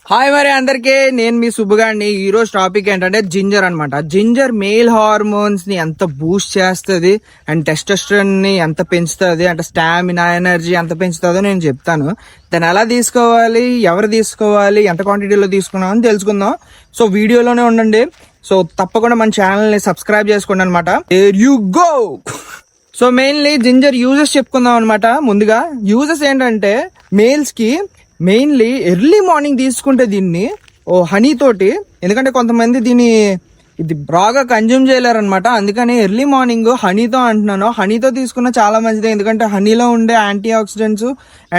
Hi మరి అందరికి, నేను మీ సుబ్బుగాడిని. ఈ రోజు టాపిక్ ఏంటంటే జింజర్ అన్నమాట. జింజర్ మేల్ హార్మోన్స్ ని ఎంత బూస్ట్ చేస్తుంది అండ్ టెస్టోస్టెరాన్ ని ఎంత పెంచుతుంది, అంటే స్టామినా, ఎనర్జీ ఎంత పెంచుతుందో నేను చెప్తాను. దాన్ని ఎలా తీసుకోవాలి, ఎవరు తీసుకోవాలి, ఎంత క్వాంటిటీలో తీసుకున్నాం అని తెలుసుకుందాం. సో వీడియోలోనే ఉండండి. సో తప్పకుండా మన ఛానల్ ని సబ్స్క్రైబ్ చేసుకోండి అనమాట. There you go. So mainly ginger uses చెప్పుకుందాం అనమాట. ముందుగా యూజెస్ ఏంటంటే మేల్స్ కి మెయిన్లీ ఎర్లీ మార్నింగ్ తీసుకుంటే దీన్ని హనీ తోటి, ఎందుకంటే కొంతమంది దీన్ని ఇది బాగా కన్జ్యూమ్ చేయలేరు అనమాట. అందుకని ఎర్లీ మార్నింగ్ హనీతో అంటున్నాను. హనీతో తీసుకున్న చాలా మంచిది, ఎందుకంటే హనీలో ఉండే యాంటీ ఆక్సిడెంట్స్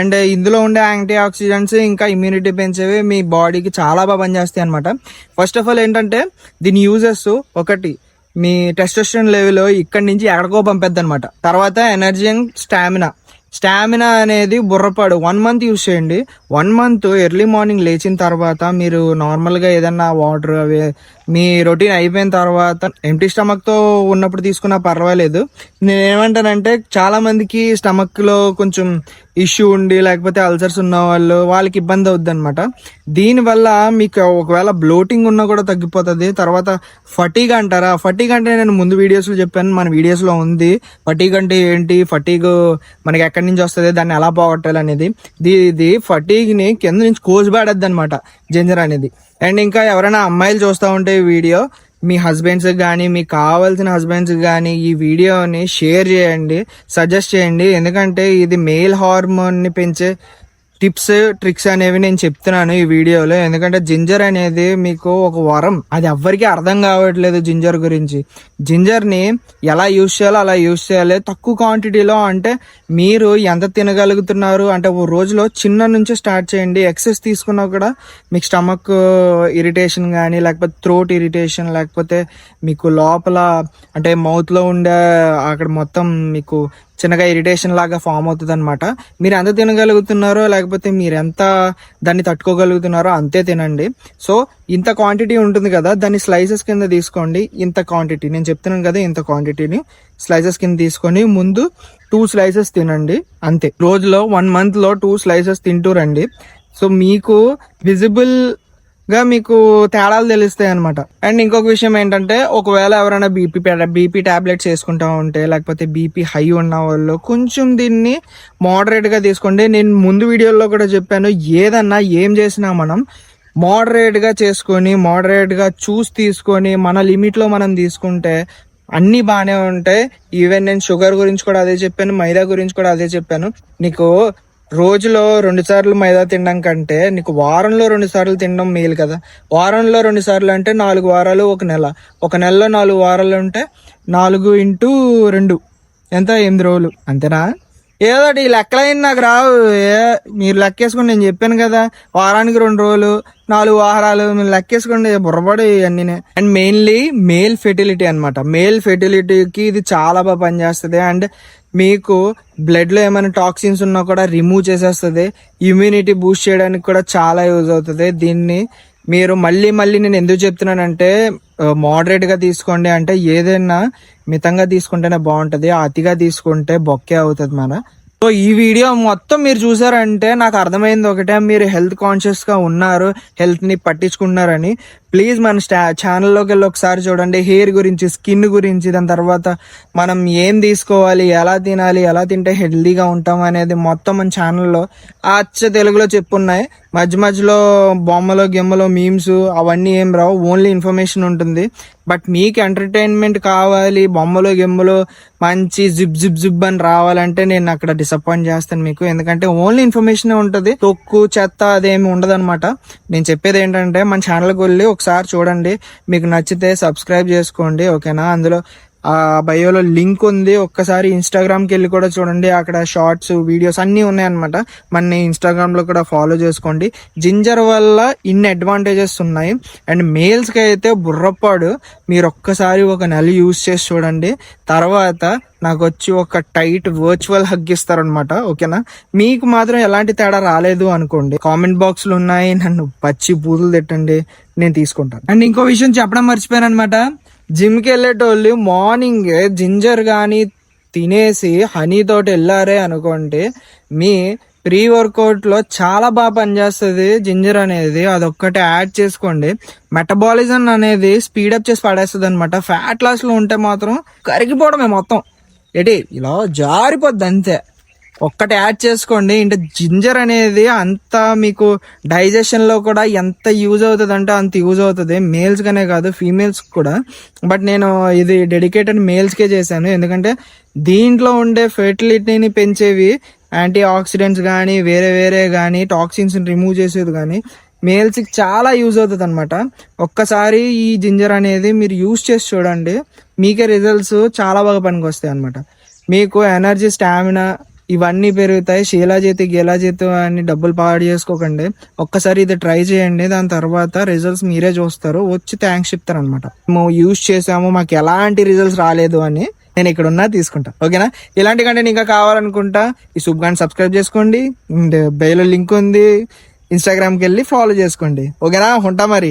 అండ్ ఇందులో ఉండే యాంటీ ఆక్సిడెంట్స్ ఇంకా ఇమ్యూనిటీ పెంచేవి మీ బాడీకి చాలా బాగా పనిచేస్తాయి అనమాట. ఫస్ట్ ఆఫ్ ఆల్ ఏంటంటే దీని యూజెస్ ఒకటి, మీ టెస్టోస్టెరాన్ లెవెల్ ఇక్కడి నుంచి ఎక్కడికో పంపేద్ది అనమాట. తర్వాత ఎనర్జీ అండ్ స్టామినా అనేది బుర్రపాడు 1 month యూజ్ చేయండి. 1 month ఎర్లీ మార్నింగ్ లేచిన తర్వాత మీరు నార్మల్గా ఏదన్నా వాటర్ అవి మీ రొటీన్ అయిపోయిన తర్వాత ఎంటీ స్టమక్ తో ఉన్నప్పుడు తీసుకున్నా పర్వాలేదు. నేనేమంటానంటే చాలా మందికి స్టమక్ లో కొంచెం ఇష్యూ ఉండి లేకపోతే అల్సర్స్ ఉన్న వాళ్ళకి ఇబ్బంది అవుద్ది అనమాట. దీనివల్ల మీకు ఒకవేళ బ్లోటింగ్ ఉన్నా కూడా తగ్గిపోతుంది. తర్వాత ఫటీగ్ అంటారా, ఫటీగ్ అంటే నేను ముందు వీడియోస్లో చెప్పాను, మన వీడియోస్లో ఉంది. ఫటీగ్ అంటే ఏంటి, ఫటీగ్ మనకి ఎక్కడి నుంచి వస్తుంది, దాన్ని ఎలా పోగొట్టాలి అనేది. ఇది ఫటీగ్ ని కింద నుంచి కోసిబాడద్ది అనమాట జింజర్ అనేది. అండ్ ఇంకా ఎవరైనా అమ్మాయిలు చూస్తూ ఉంటే ఈ వీడియో, మీ హస్బెండ్స్ కానీ మీకు కావాల్సిన హస్బెండ్స్ కానీ ఈ వీడియోని షేర్ చేయండి, సజెస్ట్ చేయండి. ఎందుకంటే ఇది మేల్ హార్మోన్ ని పెంచే టిప్స్ ట్రిక్స్ అనేవి నేను చెప్తున్నాను ఈ వీడియోలో. ఎందుకంటే జింజర్ అనేది మీకు ఒక వరం, అది ఎవ్వరికీ అర్థం కావట్లేదు జింజర్ గురించి. జింజర్ ని ఎలా యూజ్ చేయాలో అలా యూజ్ చేయాలి, తక్కువ క్వాంటిటీలో. అంటే మీరు ఎంత తినగలుగుతున్నారు అంటే ఓ రోజులో చిన్న నుంచి స్టార్ట్ చేయండి. ఎక్సెస్ తీసుకున్నా కూడా మీకు స్టమక్ ఇరిటేషన్ కానీ లేకపోతే థ్రోట్ ఇరిటేషన్, లేకపోతే మీకు లోపల అంటే మౌత్ లో ఉండే అక్కడ మొత్తం మీకు చిన్నగా ఇరిటేషన్ లాగా ఫామ్ అవుతుంది అనమాట. మీరు ఎంత తినగలుగుతున్నారో లేకపోతే మీరు ఎంత దాన్ని తట్టుకోగలుగుతున్నారో అంతే తినండి. సో ఇంత క్వాంటిటీ ఉంటుంది కదా, దాన్ని స్లైసెస్ కింద తీసుకోండి. ఇంత క్వాంటిటీ నేను చెప్తున్నాను కదా, ఇంత క్వాంటిటీని స్లైసెస్ కింద తీసుకొని ముందు 2 slices తినండి అంతే. రోజులో 1 month లో 2 slices తింటూ రండి. సో మీకు విజిబుల్ గా మీకు తేడాలు తెలుస్తాయి అనమాట. అండ్ ఇంకొక విషయం ఏంటంటే, ఒకవేళ ఎవరైనా బీపీ టాబ్లెట్స్ వేసుకుంటా ఉంటే లేకపోతే బీపీ హై ఉన్న వాళ్ళు కొంచెం దీన్ని మోడరేట్ గా తీసుకోండి. నేను ముందు వీడియోలో కూడా చెప్పాను, ఏదన్నా ఏం చేసినా మనం మోడరేట్ గా చేసుకొని మోడరేట్ గా చూసి తీసుకొని మన లిమిట్ లో మనం తీసుకుంటే అన్ని బాగానే ఉంటాయి. ఈవెన్ నేను షుగర్ గురించి కూడా అదే చెప్పాను, మైదా గురించి కూడా అదే చెప్పాను. నీకు రోజులో 2 సార్లు మైదా తినడం కంటే నీకు వారంలో 2 సార్లు తినడం మేలు కదా. వారంలో 2 సార్లు అంటే 4 వారాలు, 1 నెల. 1 నెలలో 4 వారాలు ఉంటే 4 into 2 ఎంత, 8 రోజులు అంతేనా? ఏదోటి ఈ లెక్కలైంది నాకు రావు. మీరు లెక్కేసుకోండి, నేను చెప్పాను కదా వారానికి 2 రోజులు 4 వారాలు, మీరు లెక్కేసుకోండి, బుర్రపడి అన్నీనే. అండ్ మెయిన్లీ మేల్ ఫెర్టిలిటీ అనమాట. మేల్ ఫెర్టిలిటీకి ఇది చాలా బాగా పనిచేస్తుంది. అండ్ మీకు బ్లడ్ లో ఏమైనా టాక్సిన్స్ ఉన్నా కూడా రిమూవ్ చేసేస్తుంది. ఇమ్యూనిటీ బూస్ట్ చేయడానికి కూడా చాలా యూజ్ అవుతుంది. దీన్ని మీరు మళ్ళీ నేను ఎందుకు చెప్తున్నానంటే, మోడరేట్ గా తీసుకోండి. అంటే ఏదైనా మితంగా తీసుకుంటేనే బాగుంటది, అతిగా తీసుకుంటే బొక్కే అవుతుంది మన. సో ఈ వీడియో మొత్తం మీరు చూసారంటే నాకు అర్థమైంది ఒకటే, మీరు హెల్త్ కాన్షియస్ గా ఉన్నారు, హెల్త్ ని పట్టించుకున్నారని. ప్లీజ్ మన ఛానల్లోకి వెళ్ళి ఒకసారి చూడండి. హెయిర్ గురించి, స్కిన్ గురించి, దాని తర్వాత మనం ఏం తీసుకోవాలి, ఎలా తినాలి, ఎలా తింటే హెల్తీగా ఉంటాం అనేది మొత్తం మన ఛానల్లో అచ్చ తెలుగులో చెప్పున్నాయి. మధ్యలో బొమ్మలో గిమ్మలో మీమ్స్ అవన్నీ ఏం రావు, ఓన్లీ ఇన్ఫర్మేషన్ ఉంటుంది. బట్ మీకు ఎంటర్టైన్మెంట్ కావాలి, బొమ్మలో గిమ్మలో మంచి జిబ్ అని రావాలంటే నేను అక్కడ డిసప్పాయింట్ చేస్తాను మీకు. ఎందుకంటే ఓన్లీ ఇన్ఫర్మేషన్ ఉంటుంది, తొక్కు చెత్త అదేమి ఉండదు అనమాట. నేను చెప్పేది ఏంటంటే మన ఛానల్కి వెళ్ళి ఒకసారి చూడండి, మీకు నచ్చితే సబ్స్క్రైబ్ చేసుకోండి, ఓకేనా? అందులో ఆ బయోలో లింక్ ఉంది, ఒక్కసారి ఇన్స్టాగ్రామ్కి వెళ్ళి కూడా చూడండి, అక్కడ షార్ట్స్ వీడియోస్ అన్నీ ఉన్నాయన్నమాట. మన ఇన్స్టాగ్రామ్ లో కూడా ఫాలో చేసుకోండి. జింజర్ వల్ల ఇన్ని అడ్వాంటేజెస్ ఉన్నాయి. అండ్ మేల్స్ కి అయితే బుర్రపాడు, మీరు ఒక్కసారి 1 నెల యూజ్ చేసి చూడండి, తర్వాత నాకు వచ్చి ఒక టైట్ వర్చువల్ హగ్ ఇస్తారనమాట, ఓకేనా? మీకు మాత్రం ఎలాంటి తేడా రాలేదు అనుకోండి, కామెంట్ బాక్స్ లో ఉన్నాయి, నన్ను పచ్చి బూతులు తిట్టండి, నేను తీసుకుంటాను. అండ్ ఇంకో విషయం చెప్పడం మర్చిపోయాను అనమాట. జిమ్కి వెళ్ళేటోళ్ళు మార్నింగ్ జింజర్ కానీ తినేసి హనీ తోటి వెళ్ళారే అనుకోండి, మీ ప్రీ వర్కౌట్ లో చాలా బాగా పనిచేస్తుంది జింజర్ అనేది. అదొక్కటి యాడ్ చేసుకోండి. మెటబాలిజం అనేది స్పీడప్ చేసి పడేస్తుంది అనమాట. ఫ్యాట్ లాస్ లో ఉంటే మాత్రం కరిగిపోవడమే మొత్తం, ఇలా జారిపోద్ది అంతే. ఒక్కటి యాడ్ చేసుకోండి. అంటే జింజర్ అనేది అంత మీకు డైజెషన్ లో కూడా ఎంత యూజ్ అవుతుంది అంటే అంత యూజ్ అవుతుంది, మేల్స్ గానే కాదు ఫీమేల్స్ కూడా. బట్ నేను ఇది డెడికేటెడ్ మేల్స్ కే చేశాను, ఎందుకంటే దీంట్లో ఉండే ఫెర్టిలిటీని పెంచేవి యాంటీ ఆక్సిడెంట్స్ కానీ వేరే వేరే కానీ టాక్సిన్స్ రిమూవ్ చేసేది కానీ మేల్స్ కి చాలా యూజ్ అవుతుంది అనమాట. ఒక్కసారి ఈ జింజర్ అనేది మీరు యూజ్ చేసి చూడండి, మీకే రిజల్ట్స్ చాలా బాగా పనికి వస్తాయి అనమాట. మీకు ఎనర్జీ, స్టామినా ఇవన్నీ పెరుగుతాయి. శీలాజీతి గీలాజీతి అని డబ్బులు పాడు చేసుకోకండి. ఒక్కసారి ఇది ట్రై చేయండి, దాని తర్వాత రిజల్ట్స్ మీరే చూస్తారు, వచ్చి థ్యాంక్స్ చెప్తారు అనమాట. మేము యూజ్ చేసాము, మాకు ఎలాంటి రిజల్ట్స్ రాలేదు అని నేను ఇక్కడ ఉన్నా తీసుకుంటా. ఓకేనా? ఇలాంటి కంటెంట్ ఇంకా కావాలనుకుంటా ఈ సుబ్గాన్ సబ్స్క్రైబ్ చేసుకోండి. అండ్ బయలో లింక్ ఉంది, ఇన్స్టాగ్రామ్కి వెళ్ళి ఫాలో చేసుకోండి. ఓకేనా? ఉంటా మరి.